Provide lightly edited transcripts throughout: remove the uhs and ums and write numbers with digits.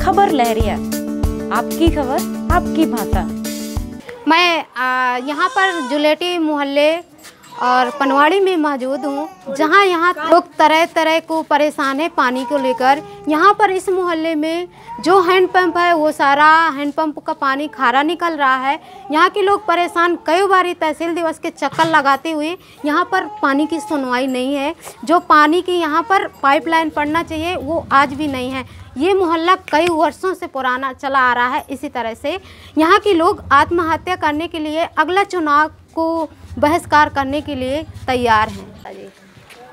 खबर लहरिया, आपकी खबर आपकी भाषा। मैं यहाँ पर जुलेटी मोहल्ले और पनवाड़ी में मौजूद हूँ, जहाँ यहाँ लोग तरह तरह को परेशान है पानी को लेकर। यहाँ पर इस मोहल्ले में जो हैंडपंप है वो सारा हैंडपंप का पानी खारा निकल रहा है। यहाँ के लोग परेशान, कई बार तहसील दिवस के चक्कर लगाते हुए यहाँ पर पानी की सुनवाई नहीं है। जो पानी की यहाँ पर पाइपलाइन पड़ना चाहिए वो आज भी नहीं है। ये मोहल्ला कई वर्षों से पुराना चला आ रहा है। इसी तरह से यहाँ के लोग आत्महत्या करने के लिए, अगला चुनाव को बहिष्कार करने के लिए तैयार हैं।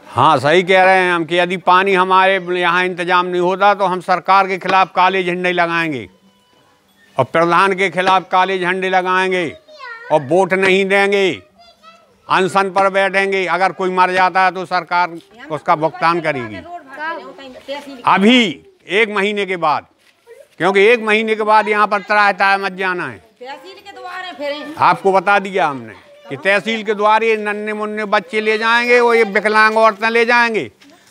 हाँ, सही कह रहे हैं हम कि यदि पानी हमारे यहाँ इंतजाम नहीं होता तो हम सरकार के खिलाफ काले झंडे लगाएंगे और प्रधान के खिलाफ काले झंडे लगाएंगे और वोट नहीं देंगे, अनशन पर बैठेंगे। अगर कोई मर जाता है तो सरकार उसका भुगतान करेगी अभी 1 महीने के बाद, क्योंकि 1 महीने के बाद यहाँ पर त्राह मत जाना है। आपको बता दिया हमने कि तहसील के द्वारे नन्हे मुन्ने बच्चे ले जाएंगे और ये विकलांग औरतें ले जाएंगे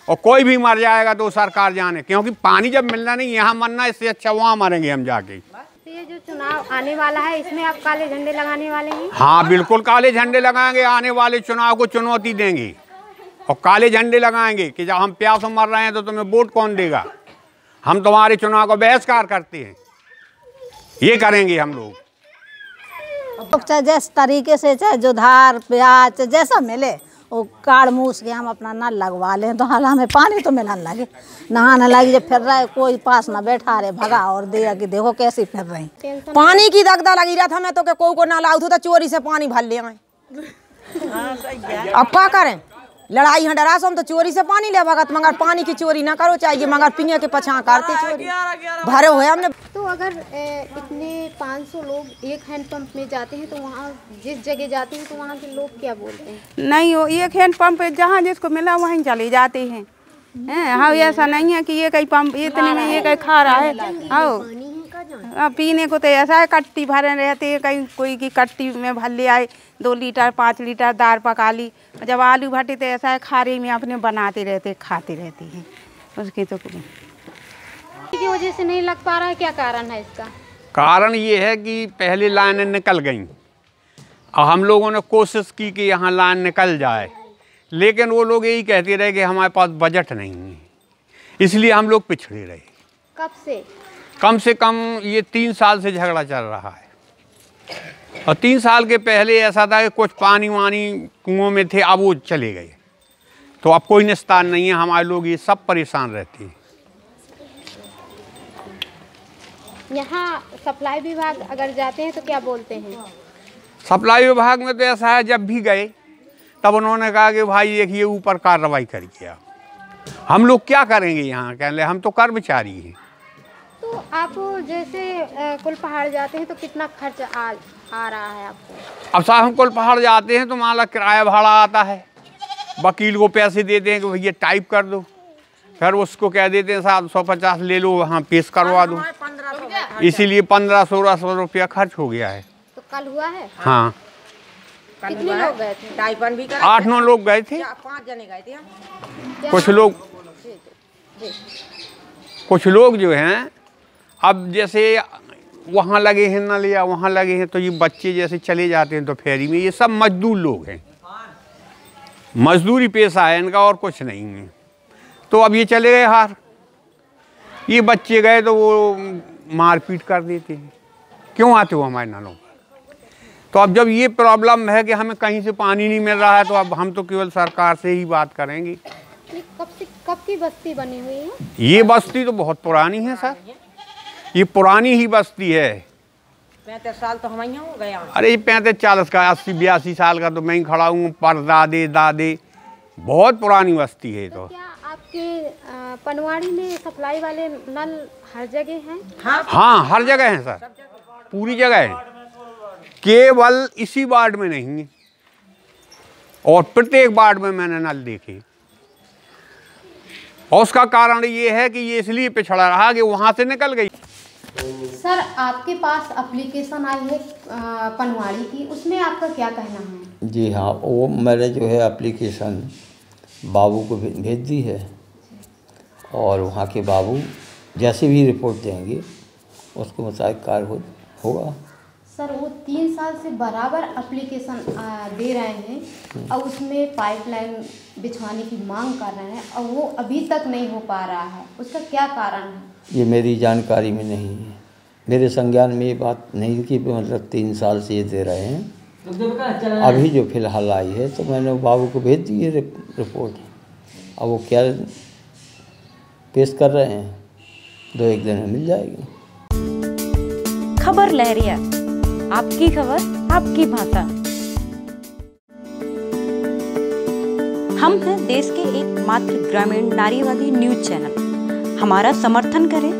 और कोई भी मर जाएगा तो सरकार जाने, क्योंकि पानी जब मिलना नहीं यहाँ मरना, इससे अच्छा वहाँ मरेंगे हम जाके। तो ये जो चुनाव आने वाला है इसमें आप काले झंडे लगाने वाले हैं? हाँ बिल्कुल, काले झंडे लगाएंगे। आने वाले चुनाव को चुनौती देंगे और काले झंडे लगाएंगे कि जब हम प्यास से मर रहे हैं तो तुम्हें वोट कौन देगा। हम तुम्हारे चुनाव को बहिष्कार करते हैं, ये करेंगे हम लोग। चाहे जिस तरीके से, चाहे जो धार प्याज जैसा मिले वो काट मूस के हम अपना नल लगवा लें तो हाल हमें पानी तो मिलने लगे, नहाने लगी। जब फिर रहे कोई पास ना बैठा रहे, भगा और दिया कि देखो कैसे फिर रही। पानी की दगदा लगी रहा था, मैं तो को ना लाऊ तो चोरी से पानी भर ले आए। अब क्या करें, लड़ाई है डरा हम तो चोरी से पानी ले भगत, मगर पानी की चोरी ना करो चाहिए, मगर पिए के पछा करते चोरी भरे हुए हमने। तो अगर इतने 500 लोग एक हैंडपंप में जाते हैं तो वहाँ जिस जगह जाते हैं तो वहाँ के लोग क्या बोलते हैं? नहीं, वो एक हैंडपंप जहाँ जिसको मिला वहीं चले जाते हैं। हाँ, ऐसा नहीं है कि ये कहीं पंप इतने में ये कहीं खा रहा है। हाँ, पीने को तो ऐसा है कट्टी भरे रहते हैं, कहीं कोई की कट्टी में भर ले आए 2 लीटर 5 लीटर दाल पका ली। जब आलू भटे तो ऐसा है खारे में अपने बनाते रहते खाते रहते हैं उसकी। तो की वजह से नहीं लग पा रहा है, क्या कारण है इसका? कारण ये है कि पहले लाइनें निकल गईं और हम लोगों ने कोशिश की कि यहाँ लाइन निकल जाए, लेकिन वो लोग यही कहते रहे कि हमारे पास बजट नहीं है, इसलिए हम लोग पिछड़े रहे। कब से? कम से कम ये 3 साल से झगड़ा चल रहा है। और 3 साल के पहले ऐसा था कि कुछ पानी वानी कुओं में थे, अब वो चले गए, तो अब कोई निस्तार नहीं है। हमारे लोग ये सब परेशान रहते हैं। यहाँ सप्लाई विभाग अगर जाते हैं तो क्या बोलते हैं? सप्लाई विभाग में तो ऐसा है, जब भी गए तब उन्होंने कहा कि भाई देखिए ऊपर कार्रवाई करिए। आप हम लोग क्या करेंगे यहाँ, कह ले हम तो कर्मचारी हैं। तो आप जैसे कुल पहाड़ जाते हैं तो कितना खर्च आ रहा है आपको? अब साहब हम कुल पहाड़ जाते हैं तो मान ला किराया भाड़ा आता है, वकील को पैसे देते हैं कि भैया टाइप कर दो, फिर उसको कह देते हैं साहब 150 ले लो, वहाँ पेश करवा दो, इसीलिए 1500-1600 रुपया खर्च हो गया है। तो कल हुआ है? हाँ। कितने लोग गए थे? 8-9 लोग गए थे। 5 जने गए थे। कुछ लोग जो हैं, अब जैसे वहाँ लगे हैं नल या वहाँ लगे हैं, तो ये बच्चे जैसे चले जाते हैं तो फेरी में, ये सब मजदूर लोग हैं, मजदूरी पेशा है इनका और कुछ नहीं है। तो अब ये चले गए हार, ये बच्चे गए तो वो मारपीट कर देते हैं, क्यों आते हो हमारे नलों पर। तो अब जब ये प्रॉब्लम है कि हमें कहीं से पानी नहीं मिल रहा है, तो अब हम तो केवल सरकार से ही बात करेंगे। कब की बस्ती बनी हुई है? ये बस्ती तो बहुत पुरानी है सर, ये पुरानी ही बस्ती है। 35 साल तो हम यहाँ हो गए। अरे 35-40 का, 80-82 साल का तो मैं ही खड़ा हूँ, परदादे दादे, बहुत पुरानी बस्ती है। तो क्या आपके पनवाड़ी में सप्लाई वाले नल हर जगह हैं? हाँ, हर जगह हैं सर, पूरी जगह है, केवल इसी वार्ड में नहीं है, और प्रत्येक वार्ड में मैंने नल देखे। और उसका कारण ये है कि ये इसलिए पिछड़ा रहा कि वहाँ से निकल गई। सर, आपके पास एप्लीकेशन आई है पनवाड़ी की, उसमें आपका क्या कहना है? जी हाँ, वो मैंने जो है एप्लीकेशन बाबू को भेज दी है और वहाँ के बाबू जैसे भी रिपोर्ट देंगे उसके मुताबिक कार्य होगा। सर वो 3 साल से बराबर एप्लीकेशन दे रहे हैं और उसमें पाइपलाइन बिछवाने की मांग कर रहे हैं और वो अभी तक नहीं हो पा रहा है, उसका क्या कारण है? ये मेरी जानकारी में नहीं है, मेरे संज्ञान में ये बात नहीं कि मतलब 3 साल से ये दे रहे हैं। अभी जो फिलहाल आई है तो मैंने बाबू को भेज दी है रिपोर्ट। अब वो क्या पेश कर रहे हैं 2-1 दिन में मिल जाएगी। खबर लहरिया, आपकी खबर आपकी भाषा। हम हैं देश के एकमात्र ग्रामीण नारीवादी न्यूज चैनल। हमारा समर्थन करें,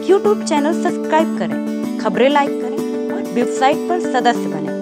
YouTube चैनल सब्सक्राइब करें, खबरें लाइक करें और वेबसाइट पर सदस्य बनें।